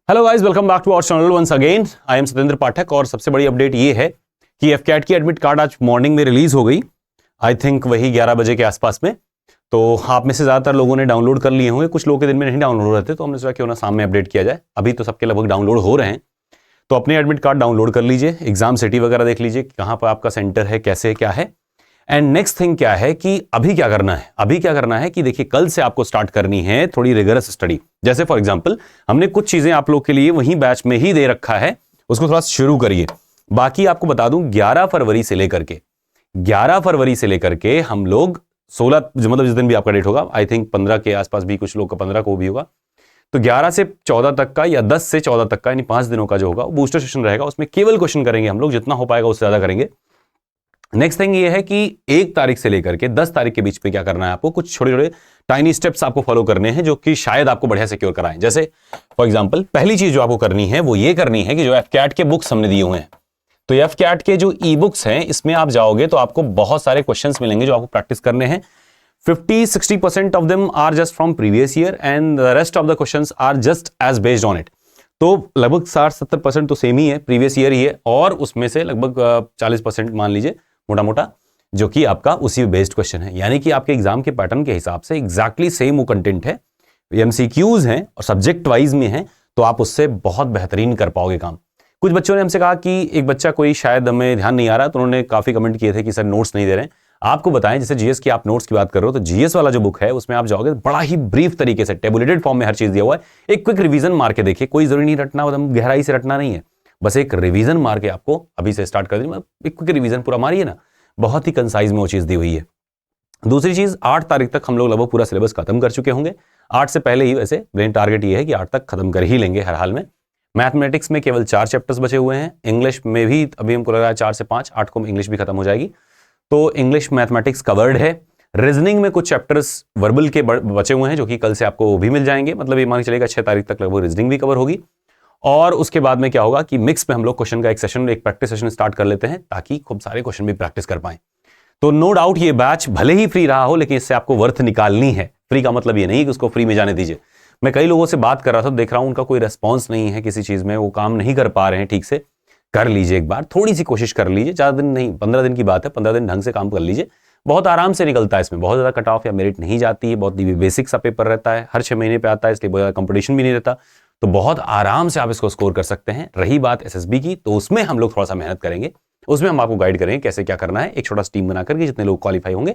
Hello guys, welcome back to our channel once again. I am Satendra Pathak और सबसे बड़ी update ये है कि एफकैट की एडमिट कार्ड आज मॉर्निंग में रिलीज हो गई। आई थिंक वही 11 बजे के आसपास में। तो आप में से ज्यादातर लोगों ने डाउनलोड कर लिए होंगे, कुछ लोगों के दिन में नहीं डाउनलोड हो रहे थे, तो हमने सोचा क्यों ना सामने अपडेट किया जाए। अभी तो सबके लगभग डाउनलोड हो रहे हैं, तो अपने एडमिट कार्ड डाउनलोड कर लीजिए, एग्जाम सिटी वगैरह देख लीजिए कहाँ पर आपका सेंटर है, कैसे क्या है। एंड नेक्स्ट थिंग क्या है कि अभी क्या करना है, अभी क्या करना है कि देखिए कल से आपको स्टार्ट करनी है थोड़ी रिगरस स्टडी। जैसे फॉर एग्जांपल हमने कुछ चीजें आप लोग के लिए वहीं बैच में ही दे रखा है, उसको थोड़ा शुरू करिए। बाकी आपको बता दूं 11 फरवरी से लेकर के हम लोग 16 मतलब जिस दिन भी आपका डेट होगा, आई थिंक 15 के आसपास भी कुछ लोग का 15 को भी होगा, तो 11 से 14 तक का या 10 से 14 तक का यानी 5 दिनों का जो होगा बूस्टर सेशन रहेगा। उसमें केवल क्वेश्चन करेंगे हम लोग, जितना हो पाएगा उससे ज्यादा करेंगे। नेक्स्ट थिंग ये है कि 1 तारीख से लेकर के 10 तारीख के बीच में क्या करना है, आपको कुछ छोटे छोटे टाइनी स्टेप्स आपको फॉलो करने हैं जो कि शायद आपको बढ़िया सिक्योर कराएं। जैसे फॉर एग्जांपल पहली चीज जो आपको करनी है वो ये करनी है कि जो एफकैट के बुक्स हमने दिए हुए हैं, तो एफकैट के जो ई बुक्स हैं इसमें आप जाओगे तो आपको बहुत सारे क्वेश्चंस मिलेंगे जो आपको प्रैक्टिस करने हैं। 50-60% of them are just from previous year and the rest of the questions are just as based on it. तो लगभग 60-70% तो सेम ही है, प्रीवियस ईयर ही है, और उसमें से लगभग 40% मान लीजिए मोटा मोटा जो कि आपका उसी बेस्ड क्वेश्चन है। यानी कि आपके एग्जाम के पैटर्न के हिसाब से एग्जैक्टली सेम वो कंटेंट है, एमसीक्यूज हैं और सब्जेक्ट वाइज में है, तो आप उससे बहुत बेहतरीन कर पाओगे काम। कुछ बच्चों ने हमसे कहा कि एक बच्चा कोई शायद हमें ध्यान नहीं आ रहा, तो उन्होंने काफी कमेंट किए थे कि सर नोट्स नहीं दे रहे हैं। आपको बताएं, जैसे जीएस की आप नोट्स की बात कर रहे हो, तो जीएस वाला जो बुक है उसमें आप जाओगे बड़ा ही ब्रीफ तरीके से टेबुलेटेड फॉर्म में हर चीज दिया हुआ है। एक क्विक रिवीजन मार के देखिए, कोई जरूरी नहीं रटना, एकदम गहराई से रटना नहीं है, बस एक रिवीजन मार के आपको अभी से स्टार्ट कर देंगे। एक क्विक रिवीजन पूरा मारिए ना, बहुत ही कंसाइज में वो चीज दी हुई है। दूसरी चीज 8 तारीख तक हम लोग लगभग पूरा सिलेबस खत्म कर चुके होंगे। 8 से पहले ही वैसे मेन टारगेट ये है कि 8 तक खत्म कर ही लेंगे हर हाल में। मैथमेटिक्स में केवल 4 चैप्टर्स बचे हुए हैं, इंग्लिश में भी अभी हमको लग रहा है 4 से 5, 8 को इंग्लिश भी खत्म हो जाएगी, तो इंग्लिश मैथमेटिक्स कवर्ड है। रीजनिंग में कुछ चैप्टर्स वर्बल के बचे हुए हैं जो कि कल से आपको भी मिल जाएंगे, मतलब ये मान के चलेगा 6 तारीख तक लगभग रीजनिंग भी कवर होगी। और उसके बाद में क्या होगा कि मिक्स में हम लोग क्वेश्चन का एक सेशन, एक प्रैक्टिस सेशन स्टार्ट कर लेते हैं ताकि खूब सारे क्वेश्चन भी प्रैक्टिस कर पाएं। तो नो डाउट ये बैच भले ही फ्री रहा हो, लेकिन इससे आपको वर्थ निकालनी है। फ्री का मतलब ये नहीं कि उसको फ्री में जाने दीजिए। मैं कई लोगों से बात कर रहा था, देख रहा हूं उनका कोई रेस्पॉन्स नहीं है किसी चीज में, वो काम नहीं कर पा रहे हैं ठीक से। कर लीजिए एक बार, थोड़ी सी कोशिश कर लीजिए, ज्यादा दिन नहीं, 15 दिन की बात है, 15 दिन ढंग से काम कर लीजिए, बहुत आराम से निकलता है। इसमें बहुत ज्यादा कट ऑफ या मेरिट नहीं जाती है, बहुत बेसिक सा पेपर रहता है, हर 6 महीने पे आता है, इसलिए बहुत ज्यादा कंपटीशन भी नहीं रहता, तो बहुत आराम से आप इसको स्कोर कर सकते हैं। रही बात एसएसबी की, तो उसमें हम लोग थोड़ा सा मेहनत करेंगे, उसमें हम आपको गाइड करेंगे कैसे क्या करना है। एक छोटा टीम बना करके जितने लोग क्वालिफाई होंगे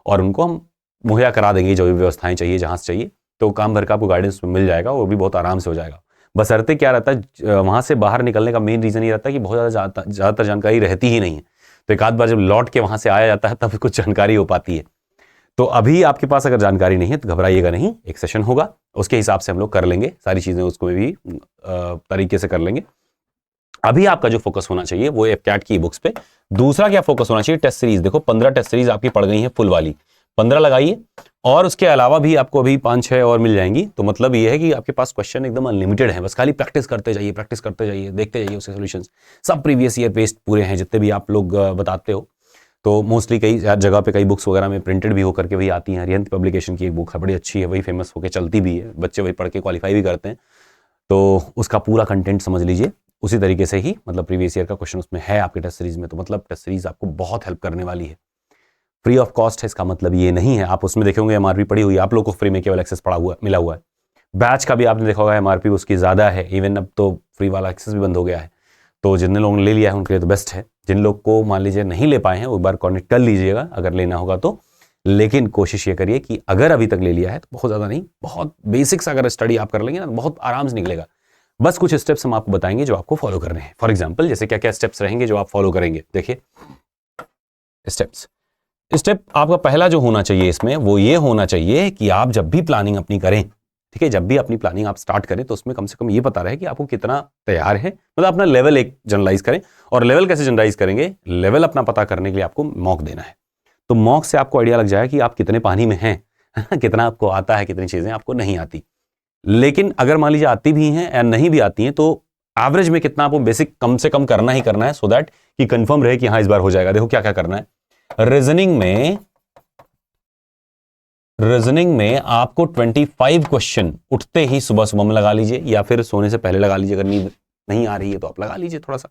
और उनको हम मुहैया करा देंगे जो भी व्यवस्थाएं चाहिए जहां से चाहिए, तो काम भर का आपको गाइडेंस मिल जाएगा, वो भी बहुत आराम से हो जाएगा। बशर्ते क्या रहता है, वहां से बाहर निकलने का मेन रीजन ये रहता है कि बहुत ज्यादातर जानकारी रहती ही नहीं है, तो एक आध बार जब लौट के वहां से आया जाता है तब कुछ जानकारी हो पाती है। तो अभी आपके पास अगर जानकारी नहीं है तो घबराइएगा नहीं, एक सेशन होगा, उसके हिसाब से हम लोग कर लेंगे सारी चीजें, उसको भी तरीके से कर लेंगे। अभी आपका जो फोकस होना चाहिए वो एफकैट की बुक्स पे। दूसरा क्या फोकस होना चाहिए, टेस्ट सीरीज। देखो 15 टेस्ट सीरीज आपकी पड़ गई है फुल वाली, 15 लगाइए, और उसके अलावा भी आपको अभी 5-6 और मिल जाएंगी। तो मतलब ये है कि आपके पास क्वेश्चन एकदम अनलिमिटेड है, बस खाली प्रैक्टिस करते जाइए, प्रैक्टिस करते जाइए, देखते जाइए उसके सॉल्यूशंस। सब प्रीवियस ईयर बेस्ड पूरे हैं जितने भी आप लोग बताते हो, तो मोस्टली कई जगह पे कई बुक्स वगैरह में प्रिंटेड भी होकर के वही आती हैं। अरिहंत पब्लिकेशन की एक बुक है, बड़ी अच्छी है, वही फेमस होकर चलती भी है, बच्चे वही पढ़ के क्वालिफाई भी करते हैं, तो उसका पूरा कंटेंट समझ लीजिए। उसी तरीके से ही मतलब प्रीवियस ईयर का क्वेश्चन उसमें है आपके टेस्ट सीरीज में, तो मतलब टेस्ट सीरीज आपको बहुत हेल्प करने वाली है। फ्री ऑफ कॉस्ट है, इसका मतलब ये नहीं है, आप उसमें देखेंगे एमआरपी पड़ी हुई है, आप लोग को फ्री में केवल एक्सेस मिला हुआ है। बैच का भी आपने देखा होगा एमआरपी उसकी ज्यादा है, इवन अब तो फ्री वाला एक्सेस भी बंद हो गया है, तो जिन लोगों ने ले लिया है उनके लिए तो बेस्ट है। जिन लोग को मान लीजिए नहीं ले पाए हैं वो एक बार कॉन्टेक्ट कर लीजिएगा अगर लेना होगा तो, लेकिन कोशिश ये करिए कि अगर अभी तक ले लिया है तो बहुत ज्यादा नहीं, बहुत बेसिक्स अगर स्टडी आप कर लेंगे ना बहुत आराम से निकलेगा। बस कुछ स्टेप्स हम आपको बताएंगे जो आपको फॉलो करने हैं। फॉर एग्जाम्पल जैसे क्या क्या स्टेप्स रहेंगे जो आप फॉलो करेंगे, देखिए स्टेप आपका पहला जो होना चाहिए इसमें वो ये होना चाहिए कि आप जब भी प्लानिंग अपनी करें, ठीक है, जब भी अपनी प्लानिंग आप स्टार्ट करें तो उसमें कम से कम ये पता रहे कि आपको कितना तैयार है, मतलब अपना लेवल एक जनरलाइज करें। और लेवल कैसे जनरलाइज करेंगे, लेवल अपना पता करने के लिए आपको मॉक देना है, तो मॉक से आपको आइडिया लग जाए कि आप कितने पानी में हैं कितना आपको आता है, कितनी चीजें आपको नहीं आती। लेकिन अगर मान लीजिए आती भी हैं या नहीं भी आती हैं तो एवरेज में कितना आपको बेसिक कम से कम करना ही करना है, सो दैट कि कंफर्म रहे कि हाँ इस बार हो जाएगा। देखो क्या क्या करना है, रीजनिंग में रीजनिंग में आपको 25 क्वेश्चन उठते ही सुबह सुबह में लगा लीजिए, या फिर सोने से पहले लगा लीजिए, अगर नींद नहीं आ रही है तो आप लगा लीजिए थोड़ा सा।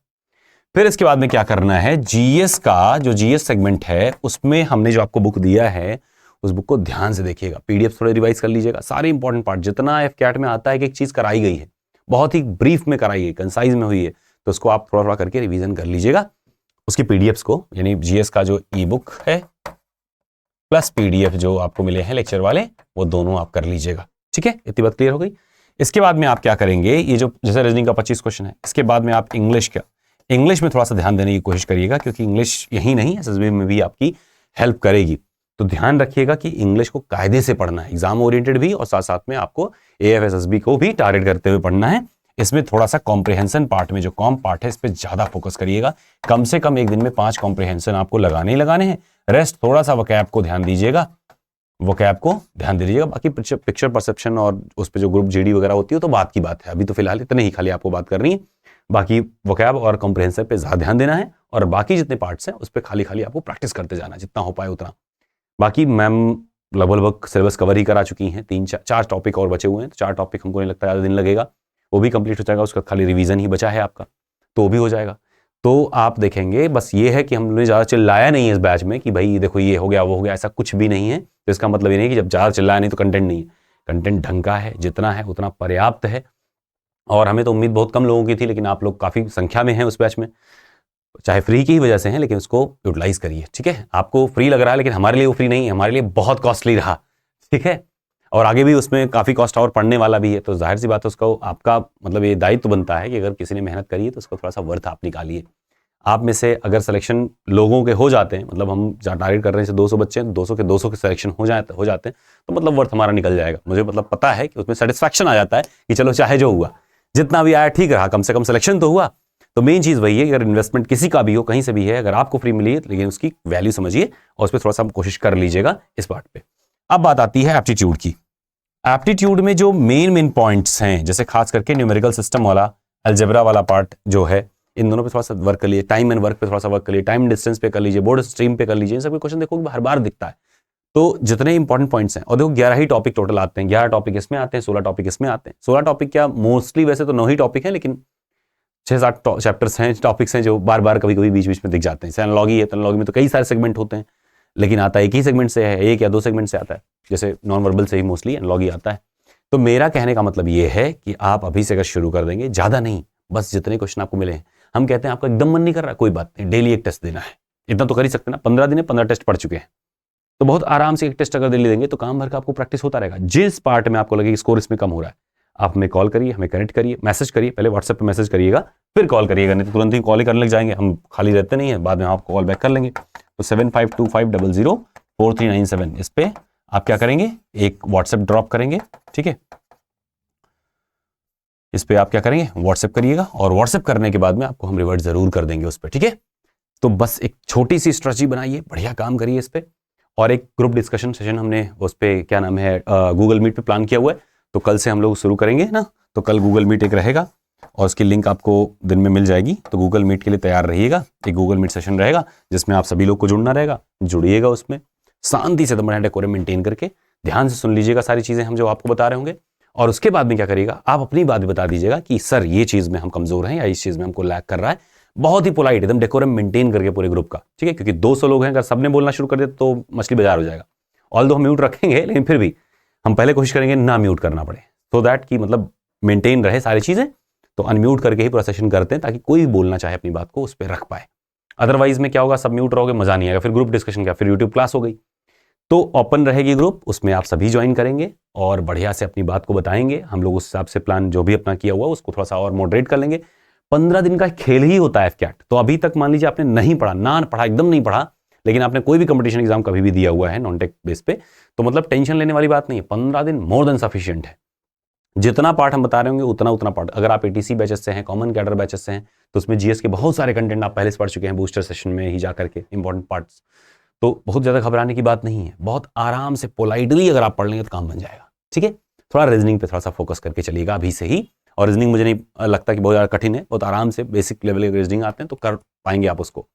फिर इसके बाद में क्या करना है, जीएस का जो जीएस सेगमेंट है उसमें हमने जो आपको बुक दिया है उस बुक को ध्यान से देखिएगा, पीडीएफ थोड़े रिवाइज कर लीजिएगा, सारे इंपॉर्टेंट पार्ट जितना एफकेट में आता है कि एक चीज कराई गई है, बहुत ही ब्रीफ में कराई गई, कंसाइज में हुई है, तो उसको आप थोड़ा थोड़ा करके रिवीजन कर लीजिएगा। उसकी पीडीएफ्स को, यानी जीएस का जो ई बुक है प्लस पीडीएफ जो आपको मिले हैं लेक्चर वाले, वो दोनों आप कर लीजिएगा। ठीक है, इतनी बात क्लियर हो गई। इसके बाद में आप क्या करेंगे, ये जो जैसे रीजनिंग का 25 क्वेश्चन है, इसके बाद में आप इंग्लिश में थोड़ा सा ध्यान देने की कोशिश करिएगा, क्योंकि इंग्लिश यही नहीं एसएसबी में भी आपकी हेल्प करेगी। तो ध्यान रखिएगा कि इंग्लिश को कायदे से पढ़ना है, एग्जाम ओरिएंटेड भी, और साथ साथ में आपको एएफएसएसबी को भी टारगेट करते हुए पढ़ना है। इसमें थोड़ा सा कॉम्प्रिहेंशन पार्ट में जो कॉम पार्ट है इस पर ज्यादा फोकस करिएगा। कम से कम एक दिन में 5 कॉम्प्रिहेंशन आपको लगाने ही लगाने हैं, रेस्ट थोड़ा सा वोकैब को ध्यान दीजिएगा, वोकैब को ध्यान दे दीजिएगा। बाकी पिक्चर परसेप्शन और उस पर जो ग्रुप जीडी वगैरह होती है तो बात की बात है, अभी तो फिलहाल इतने ही खाली आपको बात करनी है। बाकी वोकैब और कॉम्प्रिहेंशन पे ज्यादा ध्यान देना है, और बाकी जितने पार्ट्स हैं उस पर खाली खाली आपको प्रैक्टिस करते जाना जितना हो पाए उतना। बाकी मैम लगभग सिलेबस कवर ही करा चुकी हैं, 3-4 टॉपिक और बचे हुए हैं, तो 4 टॉपिक हमको नहीं लगता ज़्यादा दिन लगेगा, वो भी कंप्लीट हो जाएगा। उसका खाली रिवीजन ही बचा है आपका, तो वो भी हो जाएगा। तो आप देखेंगे बस ये है कि हमने ज़्यादा चिल्लाया नहीं है इस बैच में कि भाई देखो ये हो गया वो हो गया, ऐसा कुछ भी नहीं है। तो इसका मतलब ये नहीं कि जब ज़्यादा चिल्लाया नहीं तो कंटेंट नहीं है, कंटेंट ढंग का है, जितना है उतना पर्याप्त है। और हमें तो उम्मीद बहुत कम लोगों की थी, लेकिन आप लोग काफ़ी संख्या में हैं उस बैच में, चाहे फ्री की ही वजह से हैं, लेकिन उसको यूटिलाइज करिए। ठीक है, आपको फ्री लग रहा है, लेकिन हमारे लिए वो फ्री नहीं है, हमारे लिए बहुत कॉस्टली रहा। ठीक है, और आगे भी उसमें काफ़ी कॉस्ट और पड़ने वाला भी है, तो जाहिर सी बात है उसका आपका मतलब ये दायित्व बनता है कि अगर किसी ने मेहनत करी है तो उसको थोड़ा सा वर्थ आप निकालिए। आप में से अगर सिलेक्शन लोगों के हो जाते हैं, मतलब हम टारगेट कर रहे हैं 200 बच्चे हैं, 200 के सिलेक्शन हो जाते हैं, तो मतलब वर्थ हमारा निकल जाएगा। मुझे मतलब पता है कि उसमें सेटिस्फैक्शन आ जाता है कि चलो चाहे जो हुआ, जितना भी आया ठीक रहा, कम से कम सिलेक्शन तो हुआ। तो मेन चीज़ वही है, अगर इन्वेस्टमेंट किसी का भी हो, कहीं से भी है, अगर आपको फ्री मिली है लेकिन उसकी वैल्यू समझिए और उस पर थोड़ा सा कोशिश कर लीजिएगा इस बात पे। अब बात आती है एप्टीट्यूड की। एप्टीट्यूड में जो मेन पॉइंट्स हैं, जैसे खास करके न्यूमेरिकल सिस्टम वाला, अलजेब्रा वाला पार्ट जो है, इन दोनों पे थोड़ा सा वर्क कर लीजिए। टाइम एंड वर्क पे थोड़ा सा वर्क कर लीजिए, टाइम डिस्टेंस पे कर लीजिए, बोर्ड स्ट्रीम पे कर लीजिए। इन सब क्वेश्चन देखो हर बार दिखता है। तो जितने इंपॉर्टेंट पॉइंट्स हैं, और देखो 11 ही टॉपिक टोटल आते हैं, 11 टॉपिक इसमें आते हैं, 16 टॉपिक इसमें आते हैं। 16 टॉपिक क्या, मोस्टली वैसे तो 9 ही टॉपिक हैं, लेकिन 6-7 चैप्टर्स हैं, टॉपिक्स हैं जो बार बार कभी कभी बीच बीच में दिख जाते हैं। जैसे एनालॉजी है, तो एनालॉजी में तो कई सारे सेगमेंट होते हैं, लेकिन आता एक ही सेगमेंट से है, 1 या 2 सेगमेंट से आता है। जैसे नॉन वर्बल से ही मोस्टली एनालॉजी आता है। तो मेरा कहने का मतलब ये है कि आप अभी से अगर शुरू कर देंगे, ज़्यादा नहीं, बस जितने क्वेश्चन आपको मिले हैं। हम कहते हैं आपका एकदम मन नहीं कर रहा, कोई बात नहीं, डेली एक टेस्ट देना है, इतना तो कर ही सकते ना। 15 दिन में 15 टेस्ट पढ़ चुके हैं, तो बहुत आराम से एक टेस्ट अगर डेली देंगे तो काम भर का आपको प्रैक्टिस होता रहेगा। जिस पार्ट में आपको लगे कि स्कोर इसमें कम हो रहा है, आप हमें कॉल करिए, हमें कनेक्ट करिए, मैसेज करिए, पहले व्हाट्सएप पे मैसेज करिएगा, फिर कॉल करिएगा, नहीं तो तुरंत ही कॉल ही करने लग जाएंगे, हम खाली रहते नहीं है, बाद में आपको कॉल बैक कर लेंगे। तो 7525004397 इस पे आप क्या करेंगे, एक व्हाट्सएप ड्रॉप करेंगे। ठीक है, इस पे आप क्या करेंगे, व्हाट्सएप करिएगा, और व्हाट्सएप करने के बाद में आपको हम रिवर्ट जरूर कर देंगे उस पर। ठीक है, तो बस एक छोटी सी स्ट्रेटजी बनाइए, बढ़िया काम करिए इस पे। और एक ग्रुप डिस्कशन सेशन हमने उस पे क्या नाम है, गूगल मीट पे प्लान किया हुआ है, तो कल से हम लोग शुरू करेंगे ना। तो कल गूगल मीट एक रहेगा और उसकी लिंक आपको दिन में मिल जाएगी, तो गूगल मीट के लिए तैयार रहिएगा। एक गूगल मीट सेशन रहेगा जिसमें आप सभी लोग को जुड़ना रहेगा, जुड़िएगा उसमें, शांति से बढ़िया डेकोरम मेंटेन करके ध्यान से सुन लीजिएगा सारी चीज़ें हम जो आपको बता रहे होंगे। और उसके बाद में क्या करिएगा, आप अपनी बात भी बता दीजिएगा कि सर ये चीज़ में हम कमज़ोर हैं या इस चीज़ में हमको लैग कर रहा है। बहुत ही पोलाइट, एकदम डेकोरम मेंटेन करके पूरे ग्रुप का। ठीक है, क्योंकि 200 लोग हैं, अगर सबने बोलना शुरू कर दिया तो मछली बाजार हो जाएगा। ऑल दो हम म्यूट रखेंगे, लेकिन फिर भी हम पहले कोशिश करेंगे ना म्यूट करना पड़े, तो दैट कि मतलब मेंटेन रहे सारी चीज़ें। तो अनम्यूट करके ही पूरा सेशन करते हैं, ताकि कोई बोलना चाहे अपनी बात को उस पर रख पाए। अदरवाइज में क्या होगा, सब म्यूट रहोगे, मजा नहीं आएगा, फिर ग्रुप डिस्कशन क्या, फिर यूट्यूब क्लास हो गई। तो ओपन रहेगी ग्रुप, उसमें आप सभी ज्वाइन करेंगे और बढ़िया से अपनी बात को बताएंगे। हम लोग उस हिसाब से प्लान जो भी अपना किया हुआ उसको थोड़ा सा और मॉडरेट कर लेंगे। 15 दिन का खेल ही होता है एफकैट। तो अभी तक मान लीजिए आपने नहीं पढ़ा, ना पढ़ा, एकदम नहीं पढ़ा, लेकिन आपने कोई भी कंपटीशन एग्जाम कभी भी दिया हुआ है नॉन टेक बेस पे, तो मतलब टेंशन लेने वाली बात नहीं है। 15 दिन मोर देन सफिशिएंट है। जितना पार्ट हम बता रहे होंगे उतना पार्ट। अगर आप एटीसी बैचेस से हैं, कॉमन कैडर बैचेस से हैं, तो उसमें जीएस के बहुत सारे कंटेंट आप पहले से पढ़ चुके हैं, बूस्टर सेशन में ही जा करके इंपॉर्टेंट पार्ट्स। तो बहुत ज़्यादा घबराने की बात नहीं है, बहुत आराम से पोलाइटली अगर आप पढ़ लेंगे तो काम बन जाएगा। ठीक है, थोड़ा रीजनिंग पे थोड़ा सा फोकस करके चलिएगा अभी से ही। और रीजनिंग मुझे नहीं लगता कि बहुत ज़्यादा कठिन है, बहुत आराम से बेसिक लेवल के रीजनिंग आते हैं, तो कर पाएंगे आप उसको।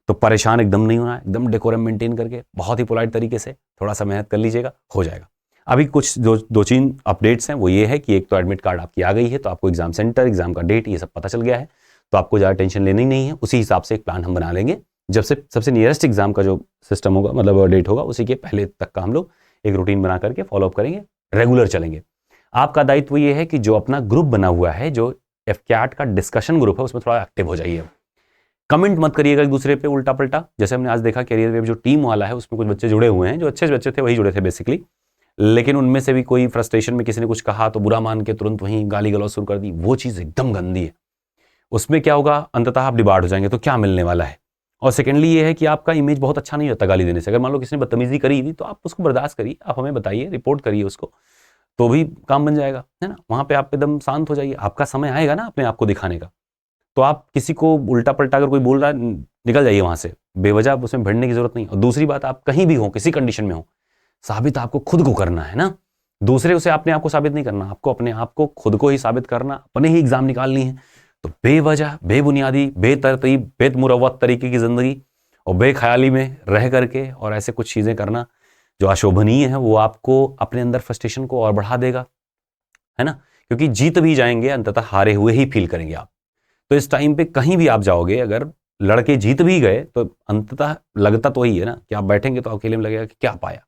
तो परेशान एकदम नहीं होना, एकदम डेकोरम मेंटेन करके बहुत ही पोलाइट तरीके से थोड़ा सा मेहनत कर लीजिएगा, हो जाएगा। अभी कुछ दो तीन अपडेट्स हैं, वो ये है कि एक तो एडमिट कार्ड आपकी आ गई है, तो आपको एग्जाम सेंटर, एग्जाम का डेट, ये सब पता चल गया है, तो आपको ज़्यादा टेंशन लेनी नहीं है। उसी हिसाब से एक प्लान हम बना लेंगे, जब से सबसे नियरेस्ट एग्जाम का जो सिस्टम होगा, मतलब डेट होगा, उसी के पहले तक का हम लोग एक रूटीन बना करके फॉलोअप करेंगे, रेगुलर चलेंगे। आपका दायित्व ये है कि जो अपना ग्रुप बना हुआ है, जो एफकैट का डिस्कशन ग्रुप है, उसमें थोड़ा एक्टिव हो जाइए। कमेंट मत करिएगा एक दूसरे पे उल्टा पलटा। जैसे हमने आज देखा कैरियर वेब जो टीम वाला है, उसमें कुछ बच्चे जुड़े हुए हैं, जो अच्छे बच्चे थे वही जुड़े थे बेसिकली, लेकिन उनमें से भी कोई फ्रस्ट्रेशन में किसी ने कुछ कहा तो बुरा मान के तुरंत वहीं गाली गलौज शुरू कर दी। वो चीज़ एकदम गंदी है। उसमें क्या होगा, अंततः आप डिबार्ड हो जाएंगे, तो क्या मिलने वाला है। और सेकेंडली ये है कि आपका इमेज बहुत अच्छा नहीं होता गाली देने से। अगर मान लो किसी ने बदतमीजी करी थी, तो आप उसको बर्दाश्त करिए, आप हमें बताइए, रिपोर्ट करिए उसको, तो भी काम बन जाएगा, है ना। वहाँ पे आप एकदम शांत हो जाइए, आपका समय आएगा ना अपने आप को दिखाने का। तो आप किसी को उल्टा पलटा अगर कोई बोल रहा है, निकल जाइए वहाँ से, बेवजह उसमें भिड़ने की जरूरत नहीं। और दूसरी बात, आप कहीं भी हो, किसी कंडीशन में हो, साबित आपको खुद को करना है ना, दूसरे से अपने आप को साबित नहीं करना, आपको अपने आप को खुद को ही साबित करना, अपने ही एग्जाम निकालनी है। तो बेवजह, बेबुनियादी, बेतरतीब, बेमुरव्वत तरीके की जिंदगी और बेख्याली में रह करके और ऐसे कुछ चीजें करना जो अशोभनीय है, वो आपको अपने अंदर फ्रस्ट्रेशन को और बढ़ा देगा, है ना। क्योंकि जीत भी जाएंगे, अंततः हारे हुए ही फील करेंगे आप। तो इस टाइम पे कहीं भी आप जाओगे, अगर लड़के जीत भी गए, तो अंततः लगता तो वही है ना कि आप बैठेंगे तो अकेले में लगेगा कि क्या पाया।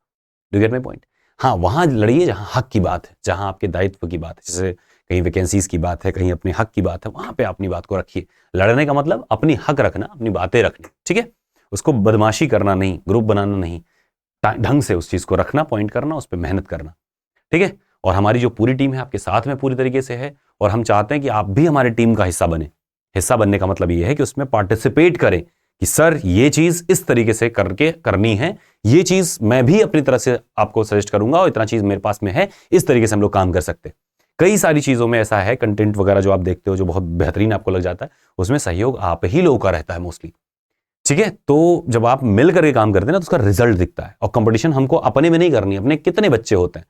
Do get my point. हाँ, वहां लड़िए जहाँ हक की बात है, जहां आपके दायित्व की बात है, जैसे कहीं वैकेंसीज की बात है, कहीं अपने हक की बात है, वहां पे अपनी बात को रखिए। लड़ने का मतलब अपनी हक रखना, अपनी बातें रखनी, ठीक है। उसको बदमाशी करना नहीं, ग्रुप बनाना नहीं, ढंग से उस चीज को रखना, पॉइंट करना, उस पर मेहनत करना, ठीक है। और हमारी जो पूरी टीम है आपके साथ में पूरी तरीके से है, और हम चाहते हैं कि आप भी हमारी टीम का हिस्सा बने। हिस्सा बनने का मतलब ये है कि उसमें पार्टिसिपेट करें कि सर ये चीज इस तरीके से करके करनी है, ये चीज मैं भी अपनी तरफ से आपको सजेस्ट करूंगा, और इतना चीज मेरे पास में है, इस तरीके से हम लोग काम कर सकते हैं। कई सारी चीजों में ऐसा है, कंटेंट वगैरह जो आप देखते हो जो बहुत बेहतरीन आपको लग जाता है, उसमें सहयोग आप ही लोगों का रहता है मोस्टली, ठीक है। तो जब आप मिल करके काम करते हैं ना, तो उसका रिजल्ट दिखता है। और कंपटीशन हमको अपने में नहीं करनी, अपने कितने बच्चे होते हैं,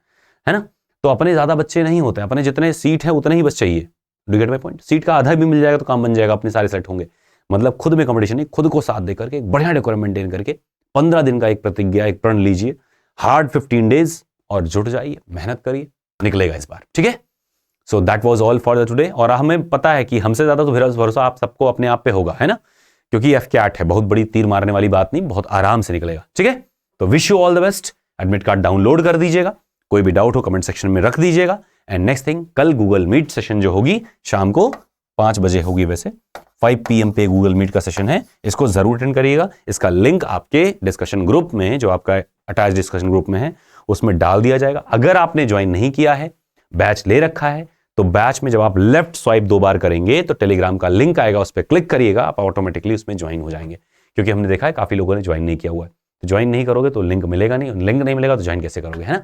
है ना। तो अपने ज्यादा बच्चे नहीं होते, अपने जितने सीट है उतने ही बस चाहिए। Do get my point. Seat का आधा भी मिल जाएगा तो काम बन जाएगा, अपने सारे सेट होंगे। मतलब खुद में कंपटीशन नहीं, खुद को साथ देकर के एक बढ़िया डेकोरम मेंटेन करके 15 दिन का एक प्रतिज्ञा, एक प्रण लीजिए, हार्ड 15 डेज, और जुट जाइए, मेहनत करिए, निकलेगा इस बार, ठीक है। So that was all for the today. और हमें पता है कि हमसे ज्यादा तो भरोसा आप सबको अपने आप पे होगा, है ना, क्योंकि एफकैट है, बहुत बड़ी तीर मारने वाली बात नहीं, बहुत आराम से निकलेगा, ठीक है। तो wish you all the best. Admit card download कर दीजिएगा, कोई भी डाउट हो कमेंट सेक्शन में रख दीजिएगा। एंड नेक्स्ट थिंग, कल गूगल मीट सेशन जो होगी शाम को 5 बजे होगी, वैसे 5 PM पे गूगल मीट का सेशन है, इसको जरूर अटेंड करिएगा। इसका लिंक आपके डिस्कशन ग्रुप में, जो आपका अटैच डिस्कशन ग्रुप में है, उसमें डाल दिया जाएगा। अगर आपने ज्वाइन नहीं किया है, बैच ले रखा है, तो बैच में जब आप लेफ्ट स्वाइप 2 बार करेंगे तो टेलीग्राम का लिंक आएगा, उस पर क्लिक करिएगा, आप ऑटोमेटिकली उसमें ज्वाइन हो जाएंगे। क्योंकि हमने देखा है काफी लोगों ने ज्वाइन नहीं किया हुआ है। तो ज्वाइन नहीं करोगे तो लिंक मिलेगा नहीं, लिंक नहीं मिलेगा तो ज्वाइन कैसे करोगे, है ना।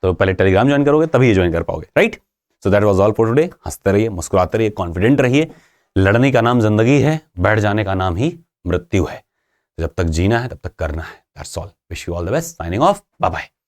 तो पहले टेलीग्राम ज्वाइन करोगे तभी ये ज्वाइन कर पाओगे, right. So that was all for today. हंसते रहिए, मुस्कुराते रहिए, कॉन्फिडेंट रहिए। लड़ने का नाम जिंदगी है, बैठ जाने का नाम ही मृत्यु है। जब तक जीना है तब तक करना है। That's all. Wish you all the best. Signing off. Bye bye.